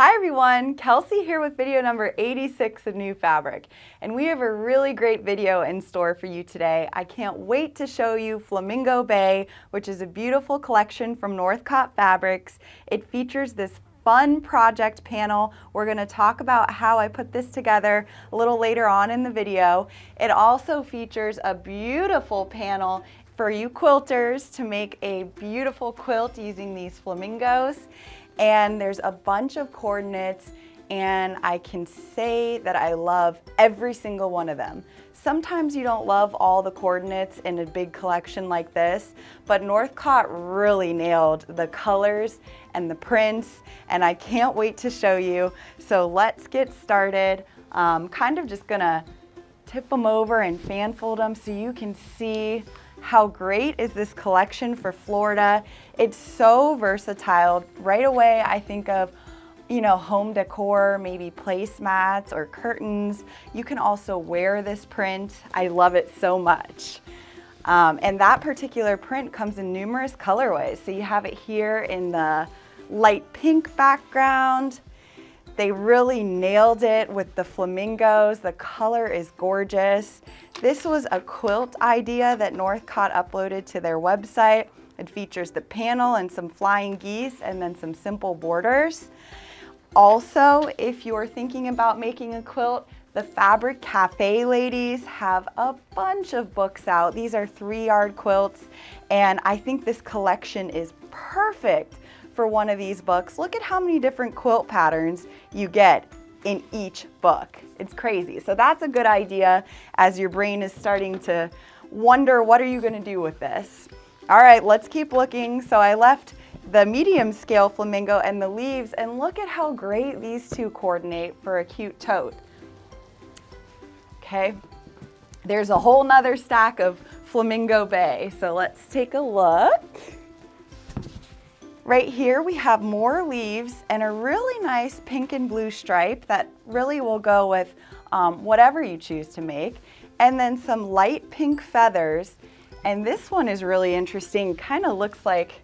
Hi everyone, Kelsey here with video number 86 of New Fabric, and we have a really great video in store for you today. I can't wait to show you Flamingo Bay, which is a beautiful collection from Northcott Fabrics. It features this fun project panel. We're going to talk about how I put this together a little later on in the video. It also features a beautiful panel for you quilters to make a beautiful quilt using these flamingos. And there's a bunch of coordinates, and I can say that I love every single one of them. Sometimes you don't love all the coordinates in a big collection like this, but Northcott really nailed the colors and the prints, and I can't wait to show you. So let's get started. Kind of just gonna tip them over and fan fold them so you can see how great is this collection for Florida. It's so versatile. Right away I think of, home decor, maybe placemats or curtains. You can also wear this print. I love it so much. And that particular print comes in numerous colorways. So you have it here in the light pink background. They really nailed it with the flamingos. The color is gorgeous. This was a quilt idea that Northcott uploaded to their website. It features the panel and some flying geese and then some simple borders. Also, if you're thinking about making a quilt, the Fabric Cafe ladies have a bunch of books out. These are 3-yard quilts, and I think this collection is perfect for one of these books. Look at how many different quilt patterns you get in each book. It's crazy. So that's a good idea as your brain is starting to wonder, what are you going to do with this? All right, let's keep looking. So I left the medium scale flamingo and the leaves, and look at how great these two coordinate for a cute tote. Okay, there's a whole nother stack of Flamingo Bay. So let's take a look. Right here we have more leaves and a really nice pink and blue stripe that really will go with whatever you choose to make. And then some light pink feathers. And this one is really interesting. Kind of looks like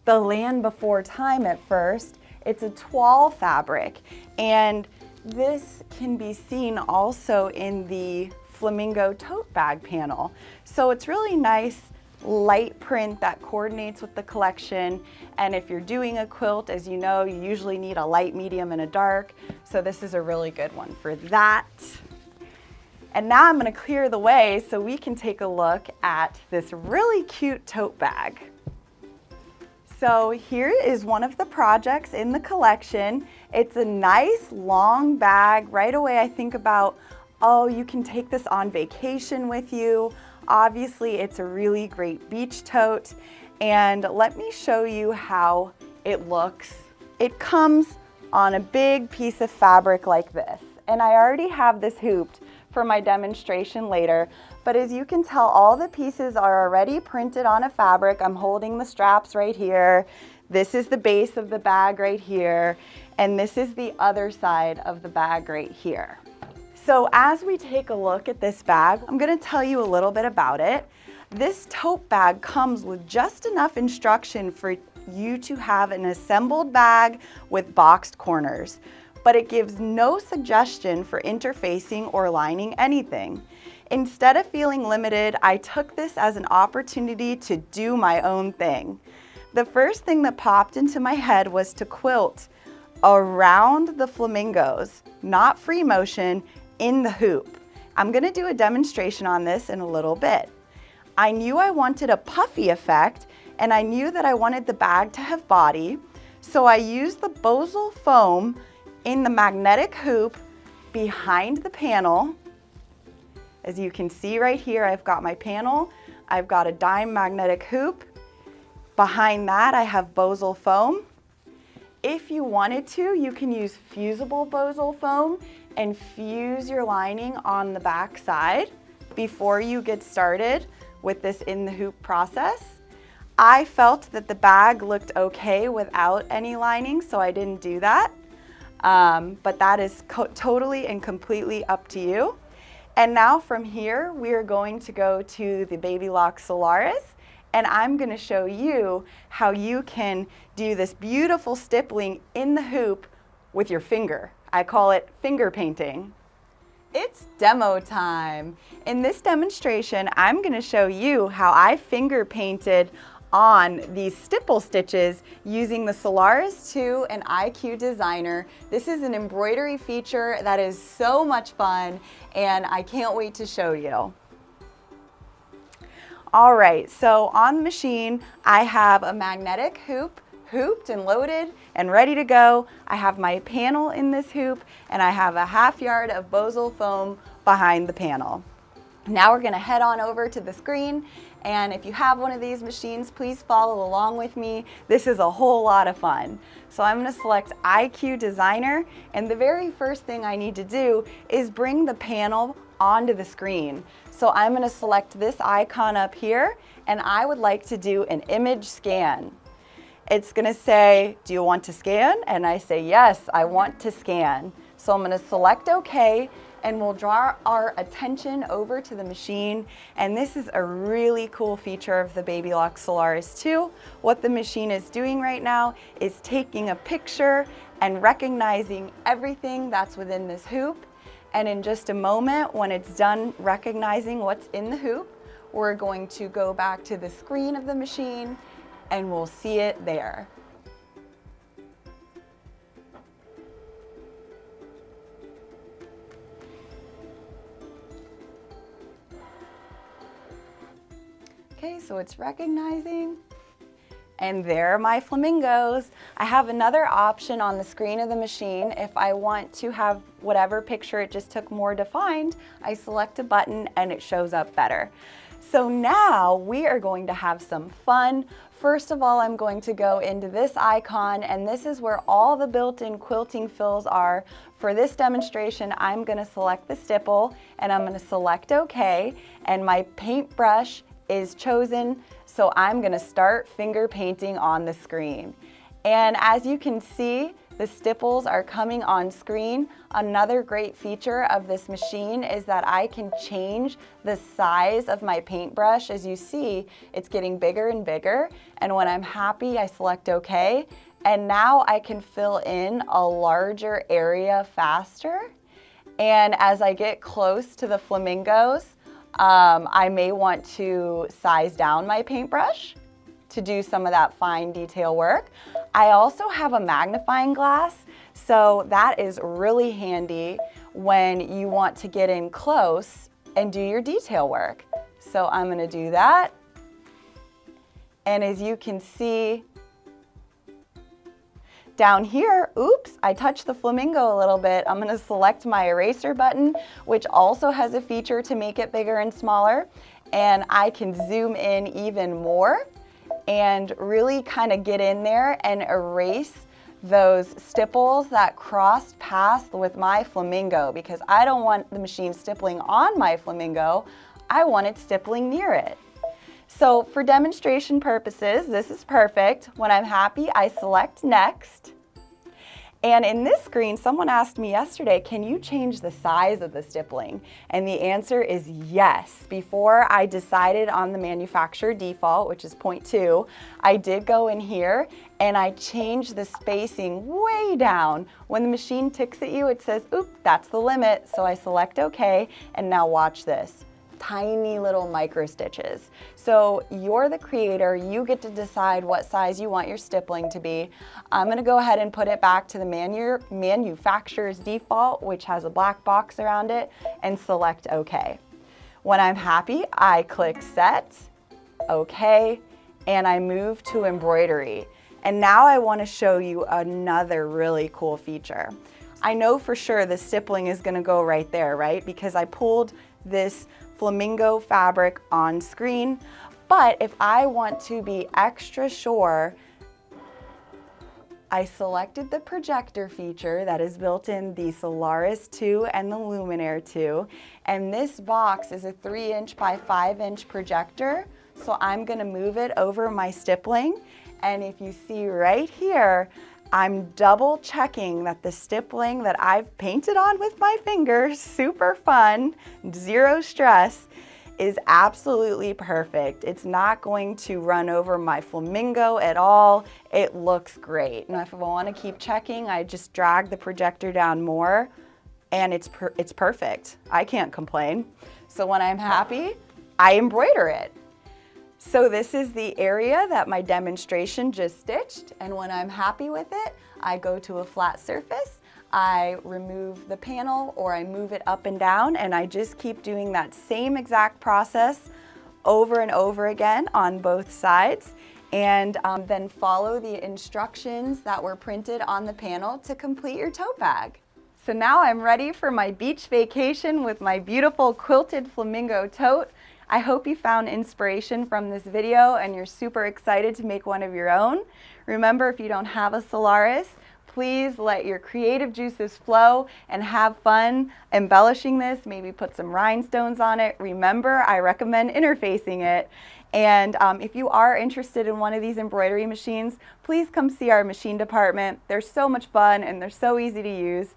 the Land Before Time at first. It's a toile fabric. And this can be seen also in the flamingo tote bag panel. So it's really nice light print that coordinates with the collection. And if you're doing a quilt, as you know, you usually need a light, medium, and a dark. So this is a really good one for that. And now I'm going to clear the way so we can take a look at this really cute tote bag. So here is one of the projects in the collection. It's a nice long bag. Right away I think about, oh, you can take this on vacation with you. Obviously, it's a really great beach tote, and let me show you how it looks. It comes on a big piece of fabric like this, and I already have this hooped for my demonstration later, but as you can tell, all the pieces are already printed on a fabric. I'm holding the straps right here. This is the base of the bag right here, and this is the other side of the bag right here. So as we take a look at this bag, I'm going to tell you a little bit about it. This tote bag comes with just enough instruction for you to have an assembled bag with boxed corners, but it gives no suggestion for interfacing or lining anything. Instead of feeling limited, I took this as an opportunity to do my own thing. The first thing that popped into my head was to quilt around the flamingos, not free motion, in the hoop. I'm going to do a demonstration on this in a little bit. I knew I wanted a puffy effect, and I knew that I wanted the bag to have body, so I used the Bosal foam in the magnetic hoop behind the panel. As you can see right here, I've got my panel, I've got a dime magnetic hoop. Behind that I have Bosal foam. If you wanted to, you can use fusible Bosal foam and fuse your lining on the back side before you get started with this in the hoop process. I felt that the bag looked okay without any lining, so I didn't do that. But that is totally and completely up to you. And now from here, we are going to go to the BabyLock Solaris, and I'm going to show you how you can do this beautiful stippling in the hoop with your finger. I call it finger painting. It's demo time. In this demonstration, I'm going to show you how I finger painted on these stipple stitches using the Solaris 2 and IQ Designer. This is an embroidery feature that is so much fun, and I can't wait to show you. All right, so on the machine, I have a magnetic hoop, hooped and loaded and ready to go. I have my panel in this hoop, and I have a 1/2 yard of Bosal foam behind the panel. Now we're gonna head on over to the screen, and if you have one of these machines, please follow along with me. This is a whole lot of fun. So I'm gonna select IQ Designer, and the very first thing I need to do is bring the panel onto the screen. So I'm gonna select this icon up here, and I would like to do an image scan. It's gonna say, do you want to scan? And I say, yes, I want to scan. So I'm gonna select OK, and we'll draw our attention over to the machine. And this is a really cool feature of the BabyLock Solaris 2. What the machine is doing right now is taking a picture and recognizing everything that's within this hoop. And in just a moment, when it's done recognizing what's in the hoop, we're going to go back to the screen of the machine, and we'll see it there. Okay, so it's recognizing, and there are my flamingos. I have another option on the screen of the machine. If I want to have whatever picture it just took more defined, I select a button and it shows up better. So now we are going to have some fun. First of all, I'm going to go into this icon, and this is where all the built-in quilting fills are. For this demonstration, I'm gonna select the stipple, and I'm gonna select OK, and my paintbrush is chosen, so I'm gonna start finger painting on the screen. And as you can see, the stipples are coming on screen. Another great feature of this machine is that I can change the size of my paintbrush. As you see, it's getting bigger and bigger. And when I'm happy, I select OK. And now I can fill in a larger area faster. And as I get close to the flamingos, I may want to size down my paintbrush to do some of that fine detail work. I also have a magnifying glass, so that is really handy when you want to get in close and do your detail work. So I'm gonna do that. And as you can see, down here, oops, I touched the flamingo a little bit. I'm gonna select my eraser button, which also has a feature to make it bigger and smaller. And I can zoom in even more and really kind of get in there and erase those stipples that crossed paths with my flamingo, because I don't want the machine stippling on my flamingo, I want it stippling near it. So for demonstration purposes, this is perfect. When I'm happy, I select next. And in this screen, someone asked me yesterday, can you change the size of the stippling? And the answer is yes. Before I decided on the manufacturer default, which is 0.2, I did go in here and I changed the spacing way down. When the machine ticks at you, it says, oop, that's the limit. So I select OK, and now watch this. Tiny little micro stitches. So you're the creator, you get to decide what size you want your stippling to be. I'm gonna go ahead and put it back to the manufacturer's default, which has a black box around it, and select OK. When I'm happy, I click Set, OK, and I move to embroidery. And now I want to show you another really cool feature. I know for sure the stippling is gonna go right there, right? Because I pulled this flamingo fabric on screen, but if I want to be extra sure, I selected the projector feature that is built in the Solaris 2 and the Luminaire 2, and this box is a 3" by 5" projector, so I'm gonna move it over my stippling, and if you see right here, I'm double checking that the stippling that I've painted on with my fingers, super fun, zero stress, is absolutely perfect. It's not going to run over my flamingo at all. It looks great. And if I want to keep checking, I just drag the projector down more and it's perfect. I can't complain. So when I'm happy, I embroider it. So this is the area that my demonstration just stitched, and when I'm happy with it, I go to a flat surface, I remove the panel or I move it up and down, and I just keep doing that same exact process over and over again on both sides, and then follow the instructions that were printed on the panel to complete your tote bag. So now I'm ready for my beach vacation with my beautiful quilted flamingo tote. I hope you found inspiration from this video and you're super excited to make one of your own. Remember, if you don't have a Solaris, please let your creative juices flow and have fun embellishing this. Maybe put some rhinestones on it. Remember, I recommend interfacing it. And if you are interested in one of these embroidery machines, please come see our machine department. They're so much fun and they're so easy to use.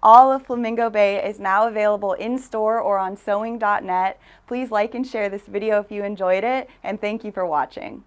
All of Flamingo Bay is now available in store or on sewing.net. Please like and share this video if you enjoyed it, and thank you for watching.